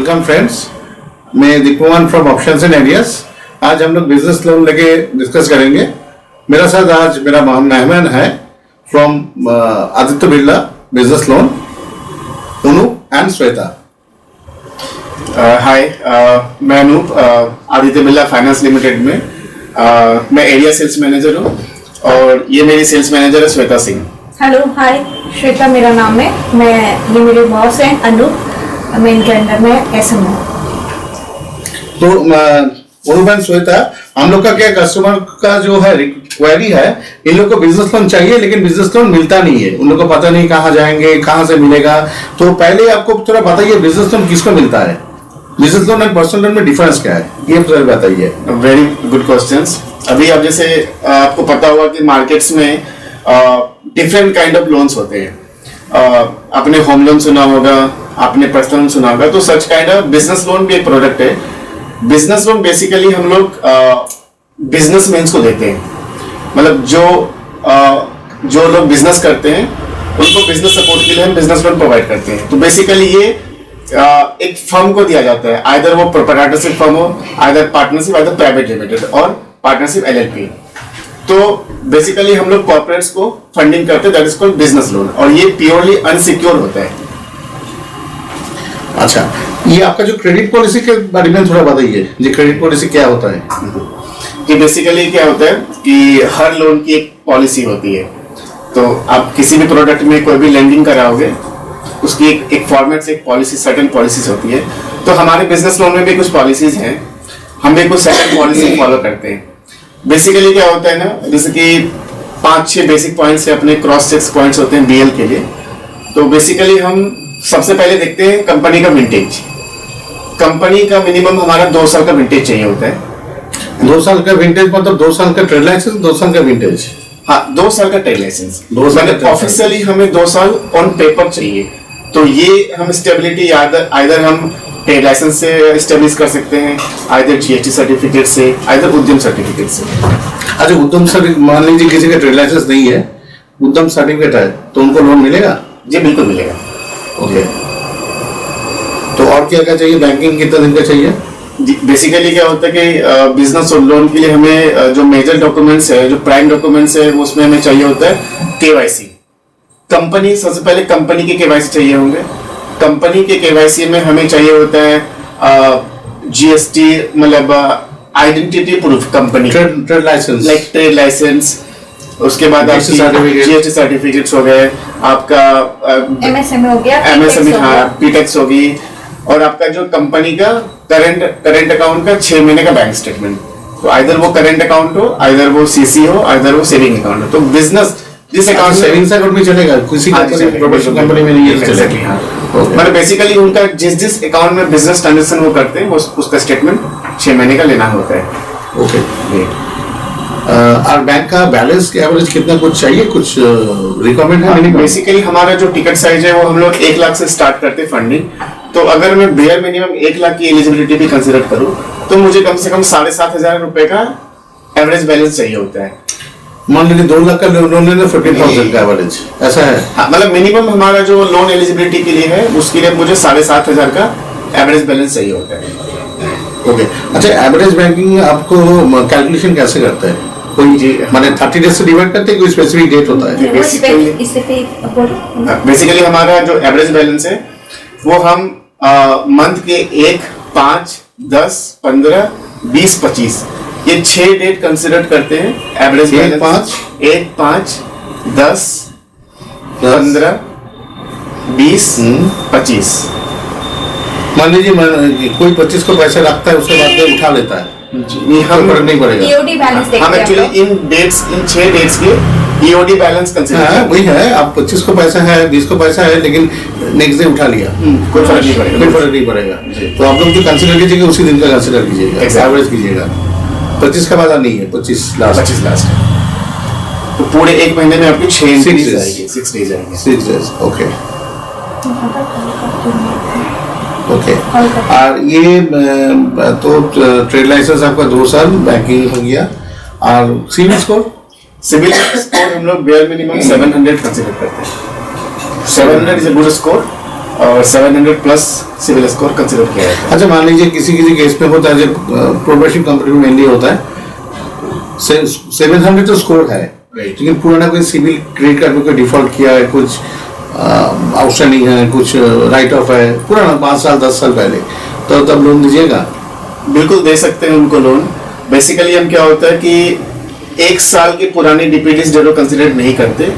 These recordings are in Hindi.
Welcome friends. मैं दीपवन फ्रॉम ऑप्शंस एंड आइडियाज। आज हम लोग बिजनेस लोन लेके डिस्कस करेंगे। मेरा साथ आज मेरा मेहमान है from Aditya Birla business loan, Anup and Shweta. Hi, मैं अनूप, आदित्य बिरला फाइनेंस लिमिटेड में मैं एरिया सेल्स मैनेजर हूँ और ये मेरी सेल्स मैनेजर है श्वेता सिंह। हेलो, हाय, श्वेता मेरा नाम है। ये मेरे बॉस हैं अनूप, मैं इनके अंडर में एसएम हूँ। तो अनूप एंड श्वेता, हम लोग का क्या कस्टमर का जो है क्वेरी है, इन लोग को बिजनेस लोन चाहिए लेकिन बिजनेस लोन मिलता नहीं है। उन लोग को पता नहीं कहाँ जाएंगे, कहाँ से मिलेगा। तो पहले आपको थोड़ा बताइए बिजनेस लोन किसको मिलता है, business loan and personal loan में डिफरेंस क्या है, ये थोड़ा बताइए। Very good questions. अभी आप जैसे आपको पता होगा कि मार्केट्स में डिफरेंट काइंड ऑफ लोन्स होते हैं। आपने होम लोन सुना होगा, आपने पर्सनल लोन सुना होगा, तो such kind of business loan भी एक प्रोडक्ट है। बिजनेस लोन बेसिकली हम लोग बिजनेसमैन को देते हैं, मतलब जो लोग बिजनेस करते हैं उनको बिजनेस सपोर्ट के लिए हम बिजनेस लोन प्रोवाइड करते हैं। तो बेसिकली ये एक फर्म को दिया जाता है, आइदर वो प्रोप्राइटरशिप फर्म हो, either partnership, either private limited और पार्टनरशिप एलएलपी। तो बेसिकली हम लोग कॉर्पोरेट्स को फंडिंग करते हैं, that is called business loan, और ये प्योरली अनसिक्योर होता है। अच्छा, ये आपका जो क्रेडिट पॉलिसी के बारे में थोड़ा बताइए, ये क्रेडिट पॉलिसी क्या होता है? कि बेसिकली क्या होता है कि हर लोन की एक पॉलिसी होती है। तो आप किसी भी प्रोडक्ट में कोई भी लेंडिंग कराओगे, उसकी एक फॉर्मेट से एक पॉलिसी, सर्टेन पॉलिसीज होती है। तो हमारे बिजनेस लोन में भी कुछ पॉलिसीज हैं, हम भी कुछ सर्टेन पॉलिसी फॉलो करते हैं। बेसिकली क्या होता है ना, जैसे कि 5-6 बेसिक पॉइंट्स है, अपने क्रॉस चेक पॉइंट्स होते हैं बीएल के लिए। तो बेसिकली हम सबसे पहले देखते हैं कंपनी का विंटेज। कंपनी का मिनिमम हमारा 2 साल का विंटेज चाहिए होता है। 2 साल का विंटेज मतलब 2 साल का ट्रेड लाइसेंस, 2 साल का विंटेज? हाँ, 2 साल का ट्रेड लाइसेंस। 2 साल का ऑफिशियली हमें 2 साल ऑन पेपर चाहिए। तो ये हम स्टेबिलिटी आइदर हम ट्रेड लाइसेंस से स्टेब्लिश कर सकते हैं, आइदर जीएसटी सर्टिफिकेट से, आइदर उद्यम सर्टिफिकेट से। अच्छा, उद्यम सर्टिफिकेट, मान लीजिए किसी का ट्रेड लाइसेंस नहीं है, उद्यम सर्टिफिकेट है, तो उनको लोन मिलेगा? जी बिल्कुल मिलेगा। ओके, तो और क्या क्या चाहिए? बैंकिंग कितना दिन का चाहिए? बेसिकली क्या होता है कि बिजनेस लोन के लिए हमें जो मेजर डॉक्यूमेंट्स है, जो प्राइम डॉक्यूमेंट्स है, उसमें हमें चाहिए होता है केवाईसी। कंपनी, सबसे पहले कंपनी के केवाईसी चाहिए होंगे। कंपनी के केवाईसी में हमें चाहिए होता है जीएसटी, मतलब identity proof, company trade license, like trade license. उसके बाद जीएसटी सर्टिफिकेट्स हो गए, आपका एमएसएमई हो गया, एमएसएमई, हाँ, पीटेक्स होगी, और आपका जो कंपनी का करंट अकाउंट का 6 महीने का बैंक स्टेटमेंट। तो आइदर वो करंट अकाउंट हो, आइदर वो सीसी हो, आइदर वो सेविंग अकाउंट हो। तो बिजनेस जिस अकाउंट, सेविंग्स अकाउंट भी चलेगा किसी प्रोफेशनल कंपनी में? नहीं चलेगा। मतलब बेसिकली उनका जिस अकाउंट में बिजनेस ट्रांजेक्शन वो करते हैं, उसका स्टेटमेंट 6 महीने का लेना होता है। ओके। और बैंक का बैलेंस के एवरेज कितना कुछ चाहिए, कुछ रिक्वायरमेंट है? बेसिकली हमारा जो टिकट साइज है वो हम लोग 1 लाख से स्टार्ट करते हैं फंडिंग। तो अगर मैं बेयर मिनिमम 1 लाख की एलिजिबिलिटी भी कंसिडर करूं, तो मुझे कम से कम 7,500 रुपए का एवरेज बैलेंस चाहिए होता है। मान लीजिए 2 लाख का लोन लेना, 15,000 का एवरेज, ऐसा है? हाँ, मतलब मिनिमम हमारा जो लोन एलिजिबिलिटी के लिए है, उसके लिए मुझे 7,500 का एवरेज बैलेंस चाहिए होता है। ओके। अच्छा, एवरेज बैंकिंग आपको कैलकुलेशन कैसे करता है? कोई माने 30 डेज से डिवाइड करते हैं, कोई स्पेसिफिक डेट होता है? बेसिकली हमारा जो एवरेज बैलेंस है वो हम मंथ के 1, 5, 10, 15, 20, 25 ये 6 डेट कंसिडर करते हैं एवरेज बैलेंस। 1, 5, 10, 15, 20, 25। मान लीजिए कोई 25 को पैसे रखता है, उसके बाद में उठा लेता है, हम फर्क नहीं पड़ेगा। ईओडी बैलेंस देखते हैं हम एक्चुअली इन 6 डेट्स के ईओडी बैलेंस कंसीडर करते हैं। वही है, आप 25 को पैसा है, 20 को पैसा है, लेकिन नेक्स्ट डे उठा लिया, कोई फर्क नहीं पड़ेगा। कोई फर्क नहीं पड़ेगा। तो आप लोग जो कंसीडर कीजिएगा उसी दिन का कंसीडर कीजिएगा, एवरेज कीजिएगा। 25 का बाद नहीं है, 25 लास्ट। तो पूरे 1 महीने में आपकी 6 डेज आएगी, 6 डेज आएंगे। 6 डेज, ओके ओके। और ये तो ट्रेड लाइसेंस आपका 2 साल, बैंकिंग हो गया। और सिविल स्कोर? सिविल स्कोर हम लोग बेयर मिनिमम 700 कंसीडर करते हैं। 700 इज अ गुड स्कोर। और 700 प्लस सिविल स्कोर कंसिडर किया जाता है। अच्छा, मान लीजिए किसी किसी केस में होता है, जब प्रोग्रेसिव कंपनी में मेनली होता है 700 तो स्कोर है, लेकिन पुराना कोई सिविल क्रेडिट कार्ड में कोई डिफॉल्ट किया है, कुछ आउटस्टैंडिंग है, कुछ राइट ऑफ है, पुराना 5 साल 10 साल पहले, तो तब लोन दीजिएगा? बिल्कुल दे सकते हैं उनको लोन। बेसिकली हम क्या होता है कि 1 साल की पुरानी डीपीडीज डेरो कंसिडर नहीं करते,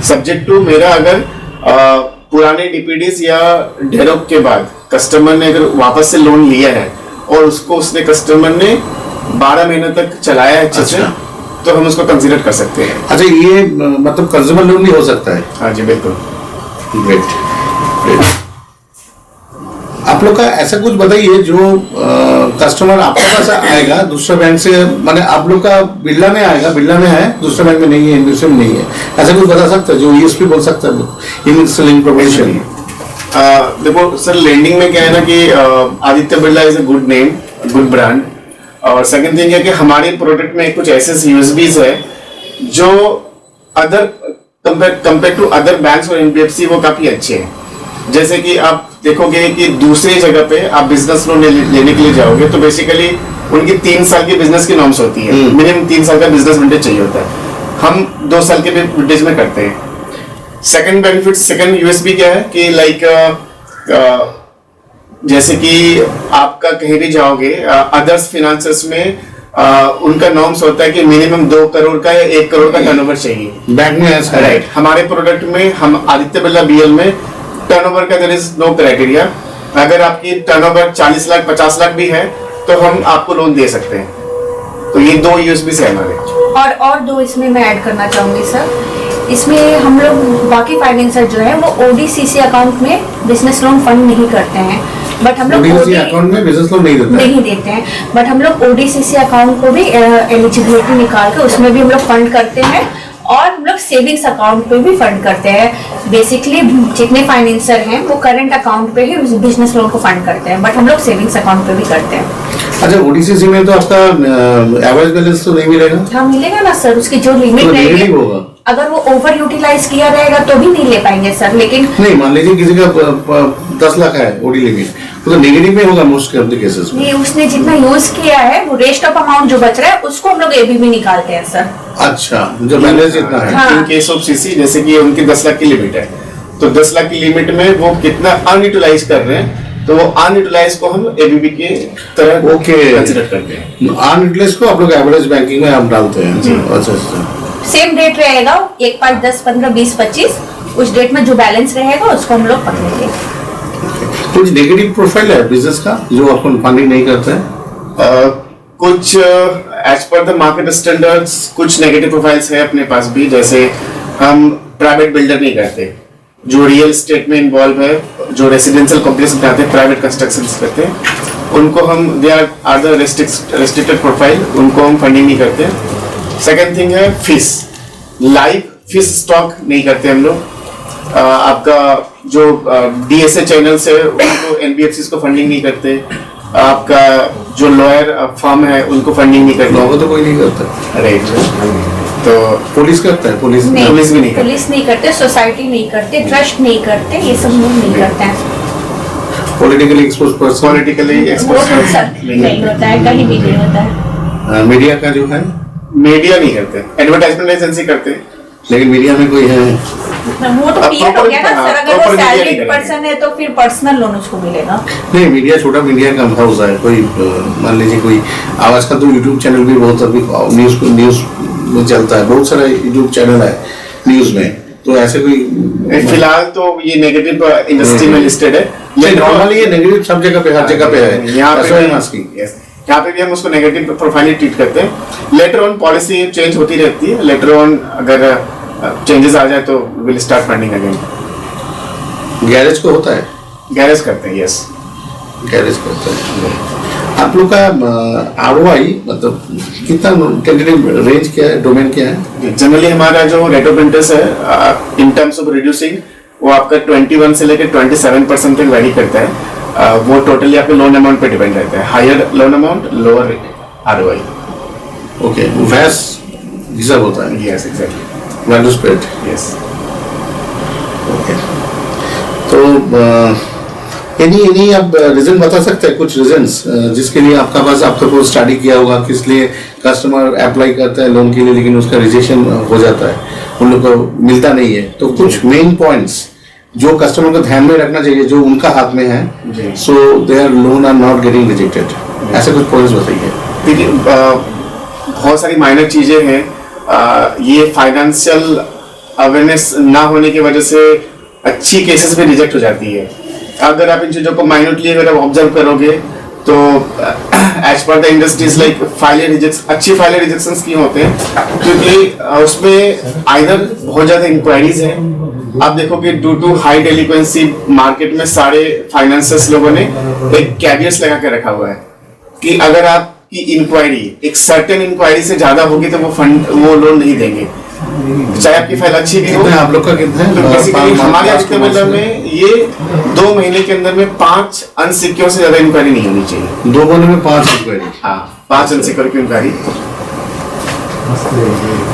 सब्जेक्ट टू मेरा अगर पुराने डीपीडीज या डेरो के बाद कस्टमर ने अगर वापस से लोन लिया है और उसको उसने कस्टमर ने 12 महीने तक चलाया है अच्छे से, अच्छा। तो हम उसको कंसिडर कर सकते हैं। अच्छा, ये मतलब कंज्यूमर लोन भी हो सकता है? हाँ जी बिल्कुल। Great great. आप लोग का ऐसा कुछ बताइए जो कस्टमर आपके पास आएगा दूसरे बैंक से, माने आप लोग का बिरला में आएगा, बिरला में है, दूसरे बैंक में नहीं है, एनबीएफसी में नहीं है, ऐसा कुछ बता सकता है जो यूएसपी बोल सकता है इन प्रोपोजिशन? देखो सर, लेंडिंग में क्या है ना कि Aditya Birla is a good name, good brand. और सेकंड थिंग है कि हमारे प्रोडक्ट में कुछ ऐसे यूएसबीज है जो other compare to other banks और एनबीएफसी वो काफी अच्छे हैं। जैसे कि आप देखोगे कि दूसरी जगह पे आप बिजनेस लोन लेने के लिए जाओगे तो बेसिकली उनकी 3 साल की बिजनेस की नॉर्म्स होती है, मिनिमम 3 साल का बिजनेस विंटेज चाहिए होता है। हम 2 साल के विंटेज में करते हैं। सेकंड बेनिफिट, सेकंड यूएसबी क्या है कि लाइक जैसे कि आपका कहीं भी जाओगे अदर्स फिनेंसर्स में उनका नॉर्म्स होता है कि मिनिमम 2 करोड़ का या 1 करोड़ का टर्नओवर चाहिए बैंक में ऐसा है? राइट। हमारे प्रोडक्ट में, हम आदित्य बिरला बीएल में टर्नओवर का देयर इज नो क्राइटेरिया। अगर आपकी टर्नओवर 40 लाख 50 लाख भी है तो हम आपको लोन दे सकते हैं। तो ये 2 यूएसबी है हमारे। और 2 इसमें मैं ऐड करना चाहूंगी सर। इसमें हम लोग बाकी फाइनेंसर जो है वो ओडीसीसी अकाउंट में बिजनेस लोन फंड नहीं करते हैं, बट हम लोग ओडीसीसी अकाउंट में बिजनेस लोन नहीं देते हैं, बट हम लोग ओडीसीसी अकाउंट को भी एलिजिबिलिटी निकाल के उसमें भी हम लोग फंड करते हैं, और हम लोग सेविंग्स अकाउंट पे भी फंड करते हैं। बेसिकली जितने फाइनेंसर हैं वो करंट अकाउंट पे ही बिजनेस लोन को फंड करते हैं, बट हम लोग सेविंग्स अकाउंट पे भी करते हैं। अच्छा, ओडीसीसी में तो आपका एवरेज बैलेंस तो नहीं मिलेगा? हाँ मिलेगा ना सर, उसकी जो लिमिट तो रहेगी, नेगेटिव होगा। अगर वो ओवर यूटिलाइज किया रहेगा तो भी नहीं ले पाएंगे सर। लेकिन नहीं, मान लीजिए किसी का 10 लाख है ओडी लिमिट, तो नेगेटिव में होगा मोस्ट ऑफ द केसेस में। ये उसने जितना यूज किया है वो रेस्ट ऑफ अमाउंट जो बच रहा है उसको हम लोग एबीबी निकालते हैं सर। अच्छा, जो बैलेंस जितना है। हाँ। इन केस ऑफ सीसी जैसे कि उनकी 10 लाख की लिमिट है, तो 10 लाख की लिमिट में वो कितना अनयूटिलाइज कर रहे हैं, तो वो अनयूटिलाइज को हम एबीबी के तरह ओके कंसीडर करते हैं। अनयूटिलाइज को आप लोग एवरेज बैंकिंग में आप डालते हैं? अच्छा अच्छा। सेम डेट रहेगा 1, 5, 10, 15, 20, 25, उस डेट में जो बैलेंस रहेगा उसको हम लोग पकड़ेंगे। कुछ नेगेटिव प्रोफाइल है बिजनेस का जो अपन फंडिंग नहीं करते हैं? कुछ as per the market standards कुछ नेगेटिव प्रोफाइल्स है अपने पास भी। जैसे हम प्राइवेट बिल्डर नहीं करते, जो रियल एस्टेट में इन्वॉल्व है, जो रेसिडेंशियल कॉम्प्लेक्स बनाते हैं, प्राइवेट कंस्ट्रक्शन करते हैं, उनको हम they are the restricted profile, उनको हम फंडिंग नहीं करते। सेकेंड थिंग है फिश, लाइव फिश स्टॉक नहीं करते हम लोग। आपका जो डीएसए चैनल्स है उनको एनबीएफसी को फंडिंग नहीं करते। आपका जो लॉयर फर्म है उनको फंडिंग नहीं करते। लोगों तो कोई नहीं करता। राइट। तो पुलिस करता है? पुलिस नहीं, पुलिस भी नहीं करती। पुलिस नहीं करते, सोसाइटी नहीं करते, ट्रस्ट नहीं करते, ये सब लोग नहीं करते हैं। Politically expose person? पॉलिटिकली वो तो सर नहीं होता है, कहीं भी नहीं होता है। मीडिया का जो है? मीडिया नहीं करते, एडवर्टाइजमेंट एजेंसी करते हैं। लेकिन मीडिया में कोई है? वो तो पीएड हो गया ना सर, अगर वो proper media नहीं सैलरीड करेंगे। पर्सन है तो फिर पर्सनल लोन उसको मिलेगा। नहीं, मीडिया छोटा मीडिया का हाउस है कोई, मान लीजिए कोई आवाज का तो यूट्यूब चैनल भी बहुत अभी न्यूज में चलता है, बहुत सारा यूट्यूब चैनल है न्यूज में, तो ऐसे कोई फिलहाल तो ये नेगेटिव इंडस्ट्री में लिस्टेड है। नॉर्मली ये नेगेटिव सब जगह पे, हर जगह पे है। यहाँ That's why I'm पे asking. यहाँ पे भी हम उसको नेगेटिव प्रोफाइल ट्रीट करते हैं। लेटर ऑन पॉलिसी चेंज होती रहती है, लेटर ऑन अगर चेंजेस आ जाए तो will start funding again. Garage को होता है? गैरेज करते हैं, यस गैरेज करता है। आप लोग का आरओआई मतलब कितना, टेंटेटिव रेंज क्या है, डोमेन क्या है? जनरली हमारा जो रेट ऑफ इंटरेस्ट है इन टर्म्स ऑफ रिड्यूसिंग वो आपका 21 से लेकर 27% तक वेरी करता है। वो टोटली आपके लोन अमाउंट पे डिपेंड रहता है। Higher loan amount, lower ROI. Okay, वैस रिजर्व होता है? Yes exactly, value spread. Yes. Okay, तो इन्हीं आप रीजन बता सकते हैं, कुछ रीजंस जिसके लिए आपका कोई स्टडी किया होगा, किस लिए कस्टमर अप्लाई करता है लोन के लिए लेकिन उसका रिजेक्शन हो जाता है, उन लोग को मिलता नहीं है। तो कुछ मेन पॉइंट्स जो कस्टमर को ध्यान में रखना चाहिए जो उनका हाथ में है, so their loan are not getting rejected, ऐसे कुछ पॉइंट्स बताइए। देखिए बहुत सारी माइनर चीजें हैं, ये फाइनेंशियल अवेयरनेस ना होने की वजह से अच्छी केसेस में रिजेक्ट हो जाती है। अगर आप इन चीजों को माइन्यूटली अगर आप ऑब्जर्व करोगे तो as per the industries like अच्छी फाइल रिजेक्शन क्यों होते हैं, क्योंकि उसमें आइदर बहुत ज्यादा इंक्वायरीज हैं। आप देखोगे ड्यू टू हाई डेलिक्वेंसी मार्केट में सारे फाइनेंसर्स लोगों ने एक कैवियर्स लगा के रखा हुआ है कि अगर आपकी इंक्वायरी एक सर्टेन इंक्वायरी से ज्यादा होगी तो वो लोन नहीं देंगे, चाहे आपकी फाइल अच्छी भी हो। आप लोग का कितना है? तो बेसिकली हमारे एस्टिमेट में ये 2 महीने के अंदर में 5 अनसिक्योर से ज्यादा इंक्वायरी नहीं होनी चाहिए। 2 महीने में 5 इंक्वायरी? हाँ, 5 अनसिक्योर की इंक्वायरी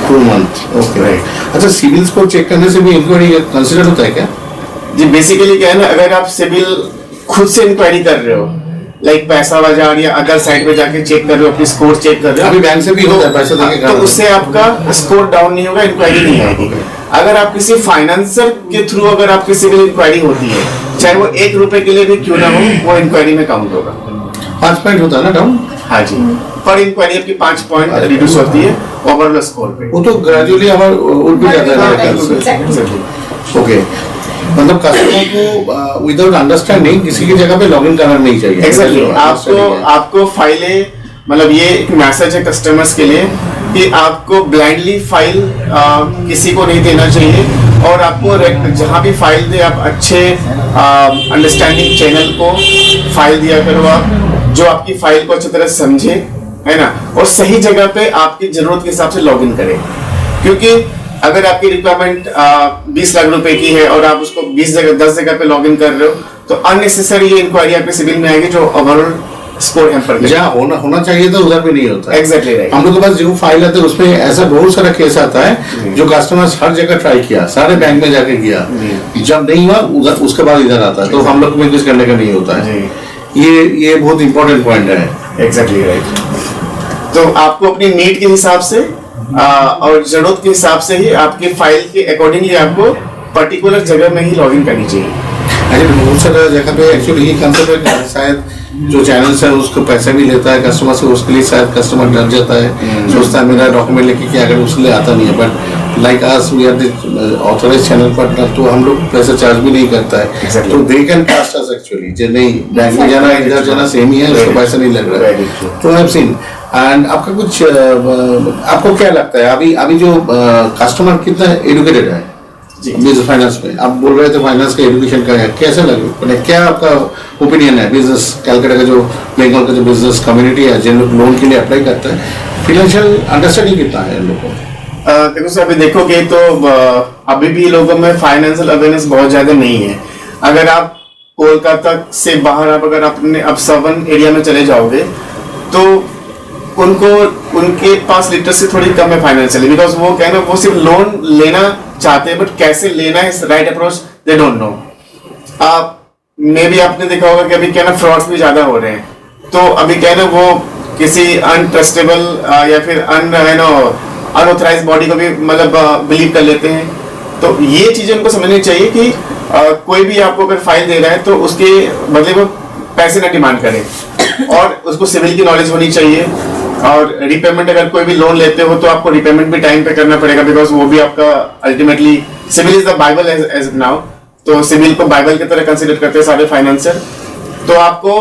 2 मंथ, ओके राइट। अच्छा, सिविल स्कोर चेक करने से भी इंक्वायरी कंसीडर होता है क्या? जी बेसिकली क्या है ना, अगर आप सिविल खुद से इंक्वायरी कर रहे हो लाइक पैसा बाजार या अदर साइट पे जाके चेक कर रहे हो, अपनी स्कोर चेक कर रहे हो, अभी बैंक से भी होता है पैसा देके तो उससे आपका स्कोर डाउन नहीं होगा, इंक्वायरी नहीं आएगी। अगर आप किसी फाइनेंसर के थ्रू अगर आपकी सिविल इंक्वायरी होती है, चाहे वो 1 रुपए के लिए भी क्यों ना हो, वो इंक्वायरी में काउंट होगा। 5 पॉइंट होता है ना डाउन? हाँ जी, पर इंक्वायरी आपकी 5 पॉइंट रिड्यूस होती है ओवरऑल स्कोर पे। वो तो ग्रेजुअली हमारा उड़ भी जाता है। ओके, मतलब कस्टमर को विदाउट अंडरस्टैंडिंग किसी की जगह पे लॉगिन करना नहीं चाहिए। एग्जैक्टली, आपको फाइलें, मतलब ये एक मैसेज है कस्टमर्स के लिए कि आपको ब्लाइंडली फाइल किसी को नहीं देना चाहिए, और आपको जहाँ भी फाइल दे आप अच्छे अंडरस्टैंडिंग चैनल को फाइल दिया करो, आप जो आपकी फाइल को अच्छी तरह समझे, है ना, और सही जगह पे आपकी जरूरत के हिसाब से लॉगिन करें। क्योंकि अगर आपकी रिक्वायरमेंट 20 लाख रुपए की है और आप उसको 10 जगह पे लॉगिन कर रहे हो, तो अननेसेसरी ये इंक्वायरी आपके सिविल में आएगी जो ओवरऑल स्कोर हैम्पर करेगा। जहाँ होना चाहिए तो उधर भी नहीं होता। Exactly right. हम लोग के पास जो फाइल आते हैं उसमें ऐसा बहुत सारा केस आता है जो कस्टमर हर जगह ट्राई किया, सारे बैंक में जाके किया, जब नहीं हुआ उधर उसके बाद इधर आता है, तो हम लोग को कुछ करने का नहीं होता है। ये बहुत इंपॉर्टेंट पॉइंट है। Exactly right. तो आपको अपनी नीड के हिसाब से और जरूरत के हिसाब से ही आपकी फाइल के अकॉर्डिंगली आपको पर्टिकुलर जगह में ही लॉगिन करनी चाहिए। अच्छा, बहुत सारा जगह पे एक्चुअली ये कंसेप्ट है, शायद जो चैनल्स है उसको पैसा भी लेता है कस्टमर से, उसके लिए शायद कस्टमर डर जाता है, सोचता है मेरा डॉक्यूमेंट लेके कि अगर उसके लिए आता नहीं है, but like as we are the authorised channel partner, तो हम लोग पैसा चार्ज भी नहीं करता है, तो they can trust us actually, जो नहीं बैंक में जाना इधर जाना सेम ही है, उसको पैसा नहीं लग रहा है। तो आई हैव सीन। एंड आपका कुछ आपको क्या लगता है अभी जो कस्टमर कितना एडुकेटेड है बिजनेस फाइनेंस में? आप बोल रहे थे फाइनेंस का एजुकेशन का है, कैसे लगे, क्या आपका ओपिनियन है बिजनेस कलकत्ता का जो बंगाल का जो बिजनेस कम्युनिटी है जिन लोग लोन के लिए अप्लाई करते हैं, फाइनेंशियल अंडरस्टैंडिंग कितना है इन लोगों को? देखो सर, अभी देखोगे तो अभी भी लोगों में फाइनेंशियल अवेयरनेस बहुत ज्यादा नहीं है। अगर आप कोलकाता से बाहर अगर अपने अब सर्वन एरिया में चले जाओगे तो उनके पास लिटरेसी थोड़ी कम है फाइनेंशियली, बिकॉज वो क्या है ना, वो सिर्फ लोन लेना चाहते हैं, बट कैसे लेना है right approach they don't know. मे भी आपने देखा होगा कि अभी क्या ना फ्रॉड्स भी ज्यादा हो रहे हैं, तो अभी क्या है ना वो किसी अनट्रस्टेबल या फिर अनऑथराइज्ड बॉडी को भी मतलब बिलीव कर लेते हैं। तो ये चीजें उनको समझनी चाहिए कि कोई भी आपको अगर फाइल दे रहा है तो उसके बदले वो पैसे ना डिमांड करे, और उसको सिविल की नॉलेज होनी चाहिए। और रिपेमेंट अगर कोई भी लोन लेते हो तो आपको रिपेमेंट भी टाइम पे करना पड़ेगा, बिकॉज वो भी आपका ultimately CIBIL is the bible as now, तो सिविल को बाइबल की तरह कंसीडर करते हैं सारे फाइनेंसर। तो आपको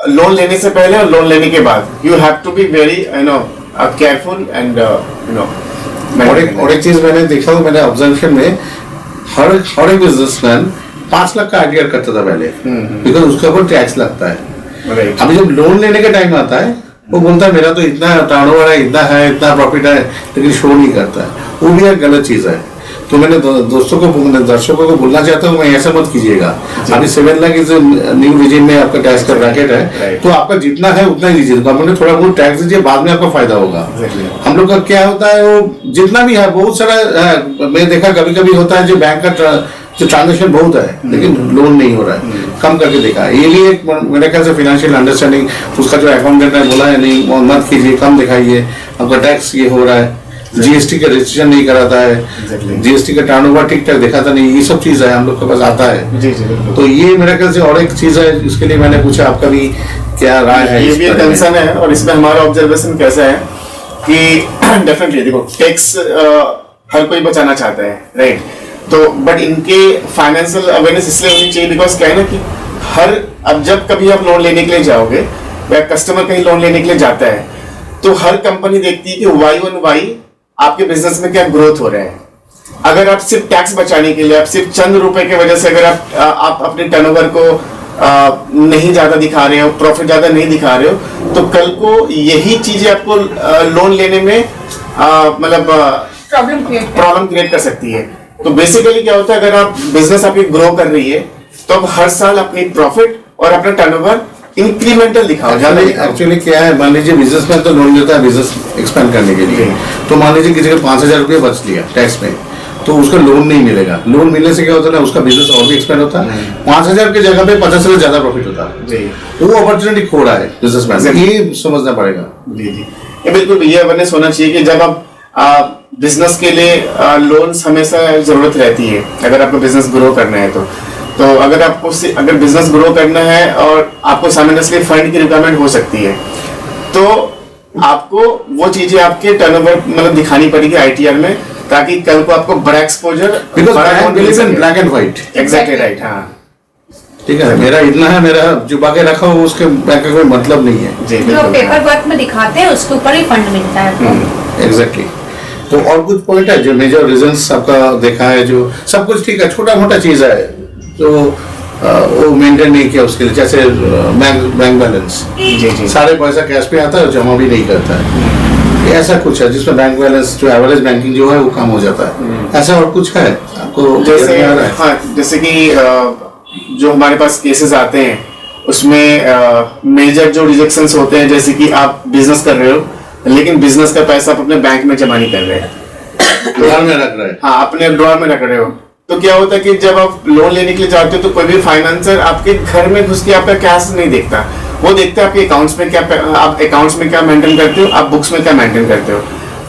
लोन लेने से पहले और लोन लेने के बाद you have to be very careful and और एक चीज मैंने देखा, मैंने ऑब्जर्वेशन में हर एक बिजनेसमैन 5 लाख का आइडिया करता था पहले, बिकॉज उसके ऊपर टैक्स लगता है। अभी जब लोन लेने का टाइम आता है वो बोलता है मेरा तो इतना टर्नओवर है, इतना प्रॉफिट है, लेकिन शो नहीं करता है। वो भी एक गलत चीज है। तो मैंने दोस्तों को दर्शकों को बोलना चाहता हूँ, मैं ऐसा मत कीजिएगा। अभी 7 लाख इज न्यू रिजीम में आपका टैक्स का ब्रैकेट है, तो आपका जितना है उतना ही दीजिए, गवर्नमेंट ने थोड़ा बहुत टैक्स दीजिए, बाद में आपका फायदा होगा। हम लोग का क्या होता है, वो जितना भी है बहुत सारा मैं देखा कभी कभी होता है जो बैंक का जो ट्रांजेक्शन बहुत है लेकिन लोन नहीं हो रहा है, कम करके देखा है। ये भी एक मेरे ख्याल से फाइनेंशियल अंडरस्टैंडिंग उसका जो अकाउंटेंट ने बोला है, नहीं मत कीजिए, कम दिखाइए, आपका टैक्स ये हो रहा है, जीएसटी का रजिस्ट्रेशन नहीं कराता है, जीएसटी का टर्नओवर ठीक ठाक दिखाता नहीं, ये सब चीज है हम लोग के पास आता है। जी जी बिल्कुल। तो ये मेरे ख्याल से और एक चीज है, इसके लिए मैंने पूछा आपका भी क्या राय है। ये भी एक कंसर्न है, और इसमें हमारा ऑब्जर्वेशन कैसा है कि डेफिनेटली देखो टैक्स हर कोई बचाना चाहता है, राइट। तो बट इनके फाइनेंशियल अवेयरनेस इसलिए होनी चाहिए बिकॉज क्या है ना कि अब जब कभी आप लोन लेने के लिए जाओगे या कस्टमर कहीं लोन लेने के लिए जाता है तो हर कंपनी देखती है कि Y1Y आपके बिजनेस में क्या ग्रोथ हो रहा है। अगर आप सिर्फ टैक्स बचाने के लिए, आप सिर्फ चंद रुपए की वजह से अगर आप अपने टर्नओवर को नहीं ज्यादा दिखा रहे हो, प्रॉफिट ज्यादा नहीं दिखा रहे हो, तो कल को यही चीजें आपको लोन लेने में मतलब प्रॉब्लम क्रिएट कर सकती है। तो बेसिकली क्या होता है, अगर आप बिजनेस आपकी ग्रो कर रही है तो आप हर साल अपनी प्रॉफिट और अपना टर्नओवर इंक्रीमेंटल दिखाओ। एक्चुअली क्या है, मान लीजिए बिजनेसमैन तो लोन लेता है बिजनेस एक्सपेंड करने के लिए, तो मान लीजिए किसी का 5,000 रुपये बच लिया टैक्स में, तो उसको लोन नहीं मिलेगा। लोन मिलने से क्या होता है ना, उसका बिजनेस और भी एक्सपेंड होता है, 5,000 की जगह पे 50,000 ज्यादा प्रॉफिट होता है, वो अपॉर्चुनिटी खो रहा है बिजनेसमैन, ये समझना पड़ेगा। जी जी, ये बिल्कुल ये अवेयरनेस होना चाहिए कि जब आप बिजनेस के लिए लोन्स हमेशा जरूरत रहती है अगर आपको बिजनेस ग्रो करना है। तो अगर आपको अगर बिजनेस ग्रो करना है और आपको साइमल्टेनियसली फंड की रिक्वायरमेंट हो सकती है, तो आपको वो चीजें आपके टर्नओवर मतलब दिखानी पड़ेगी आईटीआर में, ताकि कल को आपको बड़ा exposure, black and white. Exactly right. हाँ ठीक है, मेरा इतना है, मेरा जो बाकी रखा हो उसके बैंक का कोई मतलब नहीं है। जी जो पेपर वर्क में दिखाते हैं उसके ऊपर ही फंड मिलता है। एग्जैक्टली। तो और कुछ पॉइंट है जो मेजर रीजंस आपका देखा है, जो सब कुछ ठीक है, छोटा मोटा चीज है जो वो मेंटेन नहीं किया उसके लिए, जैसे बैंक बैलेंस, जी सारे पैसा कैश पे आता है, जमा भी नहीं करता है, ऐसा कुछ है जिसमें बैंक बैलेंस जो एवरेज बैंकिंग जो है वो कम हो जाता है। ऐसा और कुछ है आपको जैसे? हाँ, जैसे कि जो हमारे पास केसेस आते हैं उसमें मेजर जो रिजेक्शंस होते हैं, जैसे कि आप बिजनेस कर रहे हो लेकिन बिजनेस का पैसा आप अपने बैंक में जमा नहीं कर रहे हैं, ड्रॉअर में रख रहे हैं। हाँ, अपने ड्रॉअर में रख रहे हो। तो क्या होता है कि जब आप लोन लेने के लिए जाते हो तो कोई भी फाइनेंसर आपके घर में घुस के आपका कैश नहीं देखता, वो देखता है आपके अकाउंट्स में क्या, आप अकाउंट्स में क्या मेंटेन करते हो, आप बुक्स में क्या मेंटेन करते हो।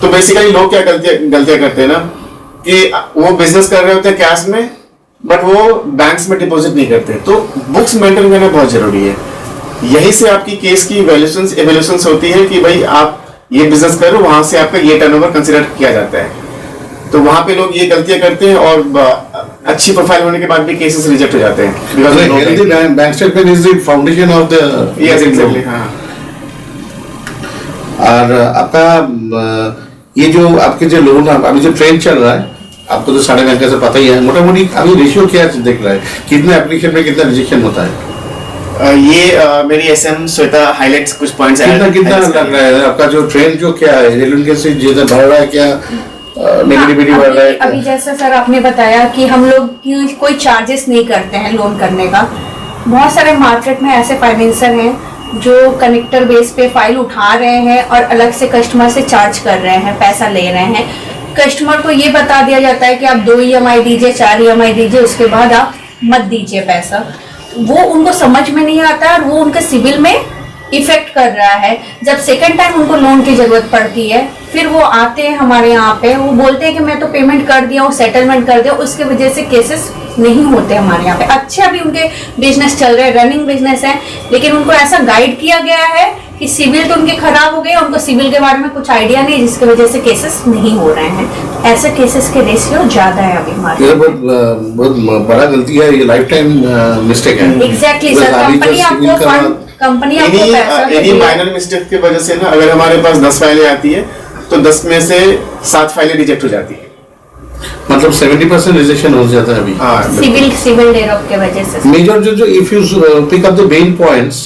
तो बेसिकली लोग क्या गलतियां करते हैं ना कि वो बिजनेस कर रहे होते हैं कैश में, बट वो बैंक्स में डिपॉजिट नहीं करते। तो बुक्स मेंटेन करना बहुत जरूरी है। यही से आपकी केस की एवल्यूशंस होती है कि भाई आप ये बिजनेस करो, वहां से आपका ये टर्नओवर कंसीडर किया जाता है। तो वहां पे लोग ये गलतियां करते हैं और अच्छी प्रोफाइल होने के बाद भी केसेस रिजेक्ट हो जाते हैं। Bank statement is the foundation of the, yes exactly. हाँ, और आपका ये जो आपके जो लोन अभी जो ट्रेंड चल रहा है, आपको तो सारे बैंक से पता ही है, मोटा मोटी अभी रेशियो क्या दिख रहा है, कितने एप्लीकेशन में कितना रिजेक्शन होता है? ये मेरी एसएम श्वेता हाइलाइट्स कुछ पॉइंट्स कितना लग रहा है आपका जो ट्रेंड जो क्या है, डेलिंक्वेंसी ज्यादा बढ़ रहा है क्या, नेगेटिविटी बढ़ रहा है? अभी जैसा सर आपने बताया कि हम लोग की कोई चार्जेस नहीं करते हैं लोन करने का। बहुत सारे मार्केट में ऐसे फाइनेंसर हैं जो कनेक्टर बेस पे फाइल उठा रहे हैं और अलग से कस्टमर से चार्ज कर रहे हैं, पैसा ले रहे हैं। कस्टमर को ये बता दिया जाता है कि आप 2 EMI दीजिए, 4 EMI दीजिए, उसके बाद आप मत दीजिए पैसा। वो उनको समझ में नहीं आता और वो उनके सिविल में इफेक्ट कर रहा है। जब सेकंड टाइम उनको लोन की जरूरत पड़ती है, फिर वो आते हैं हमारे यहाँ पे, वो बोलते हैं कि मैं तो पेमेंट कर दिया हूँ, सेटलमेंट कर दिया, उसके वजह से केसेस नहीं होते हमारे यहाँ पे। अच्छे अभी उनके बिजनेस चल रहे हैं, रनिंग बिजनेस है, लेकिन उनको ऐसा गाइड किया गया है कि सिविल तो उनके खराब हो गए, उनको सिविल के बारे में कुछ आइडिया नहीं, जिसकी वजह से केसेस नहीं हो रहे हैं। ऐसे केसेस के रेशियो ज्यादा है अभी हमारे। ये बहुत बड़ा गलती है, ये लाइफ टाइम मिस्टेक है। एग्जैक्टली सर, कंपनी आपको फंड, कंपनी आपको पैसा एनी माइनर मिस्टेक की वजह से ना, अगर हमारे पास 10 फाइलें आती है तो 10 में से 7 फाइलें रिजेक्ट हो जाती है, मतलब 70% रिजेक्शन हो जाता है अभी। हाँ, सिविल डेरोप के वजह से। मेजर जो if you pick up the main points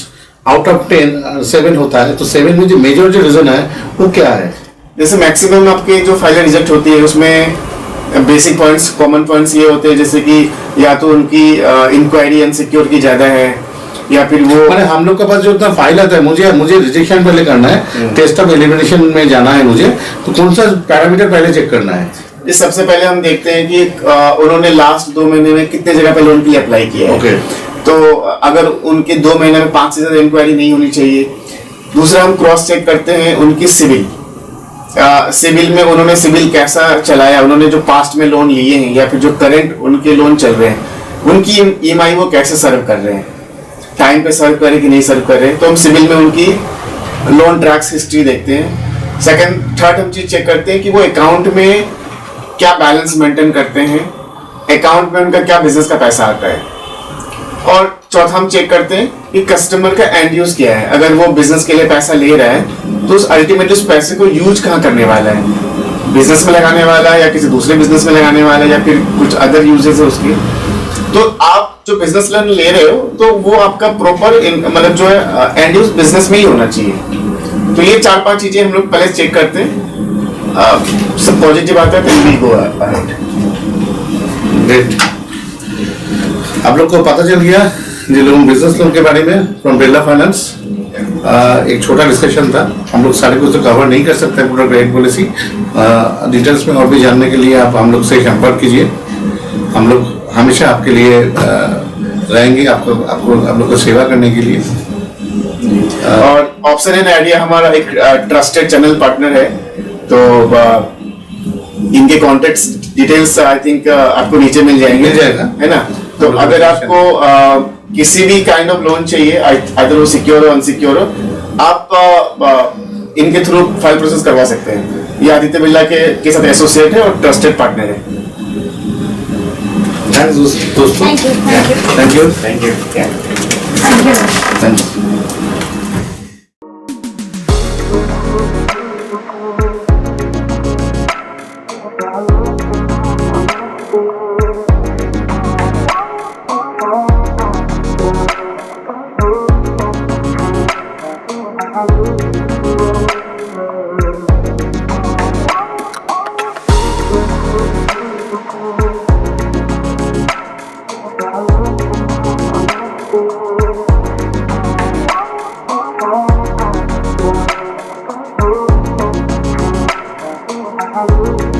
out of 10 7 होता है, तो 7 में जो मेजर जो रीजन है वो क्या है? जैसे मैक्सिमम आपके जो फाइलें रिजेक्ट होती है उसमें बेसिक पॉइंट्स, कॉमन पॉइंट्स ये होते हैं, जैसे कि या तो उनकी इंक्वायरी अनसिक्योर की ज्यादा है, या फिर वो मैंने हम लोग के पास जो इतना फाइल आता है, मुझे रिजेक्शन पहले करना है, टेस्ट ऑफ एलिमिनेशन में जाना है मुझे, तो कौन सा पैरामीटर पहले चेक करना है? इस सबसे पहले हम देखते हैं कि उन्होंने लास्ट 2 महीने में कितने जगह पे लोन के लिए अप्लाई किया है। ओके। तो अगर उनके 2 महीने में 5 से ज्यादा इंक्वायरी नहीं होनी चाहिए। दूसरा हम क्रॉस चेक करते हैं उनकी सिविल। सिविल में उन्होंने सिविल कैसा चलाया, उन्होंने जो पास्ट में लोन लिए हैं या फिर जो करंट उनके लोन चल रहे हैं उनकी ईएमआई वो कैसे सर्व कर रहे हैं, टाइम पे सर्व कर रहे कि नहीं सर्व कर रहे हैं। तो हम सिविल में उनकी लोन ट्रैक्स हिस्ट्री देखते हैं। थर्ड हम चीज चेक करते हैं कि वो अकाउंट में क्या बैलेंस मेंटेन करते हैं, अकाउंट में उनका क्या बिजनेस का पैसा आता है। और चौथा हम चेक करते हैं कि कस्टमर का एंड यूज क्या है। अगर वो बिजनेस के लिए पैसा ले रहा है तो उस अल्टीमेटली उस पैसे को यूज कहाँ करने वाला है, बिजनेस में लगाने वाला है या किसी दूसरे बिजनेस में लगाने वाला है या फिर कुछ अदर यूजेस है उसकी। तो आप जो बिजनेस लोन ले रहे हो तो वो आपका प्रॉपर मतलब जो है एंड यूज बिजनेस में ही होना चाहिए। तो ये 4-5 चीजें हम लोग पहले चेक करते हैं। सब पॉजिटिव आता है तो वी गो अहेड। ग्रेट। आप लोग को पता चल गया ये लोन, बिजनेस लोन के बारे में फ्रॉम बिरला फाइनेंस। एक छोटा डिस्कशन था, हम लोग सारे कुछ तो कवर नहीं कर सकते पूरा क्रेडिट पॉलिसी। डिटेल्स में और भी जानने के लिए आप हम लोग से संपर्क कीजिए। हम लोग हमेशा आपके लिए रहेंगे, आपको आप लोग को सेवा करने के लिए। और ऑप्शन एंड आइडिया हमारा एक ट्रस्टेड चैनल पार्टनर है, तो इनके कॉन्टेक्ट डिटेल्स आई थिंक आपको नीचे मिल जाएंगे, मिल जाएगा। है ना। तो अगर आपको किसी भी काइंड ऑफ लोन चाहिए, अदर वो सिक्योर हो अनसिक्योर हो, आप इनके थ्रू फाइल प्रोसेस करवा सकते हैं। ये आदित्य बिरला के साथ एसोसिएट है और ट्रस्टेड पार्टनर है। थैंक्स दोस्तों। Thank you, thank you. Thank you. Thank you. Thank you. Thank you. Hello.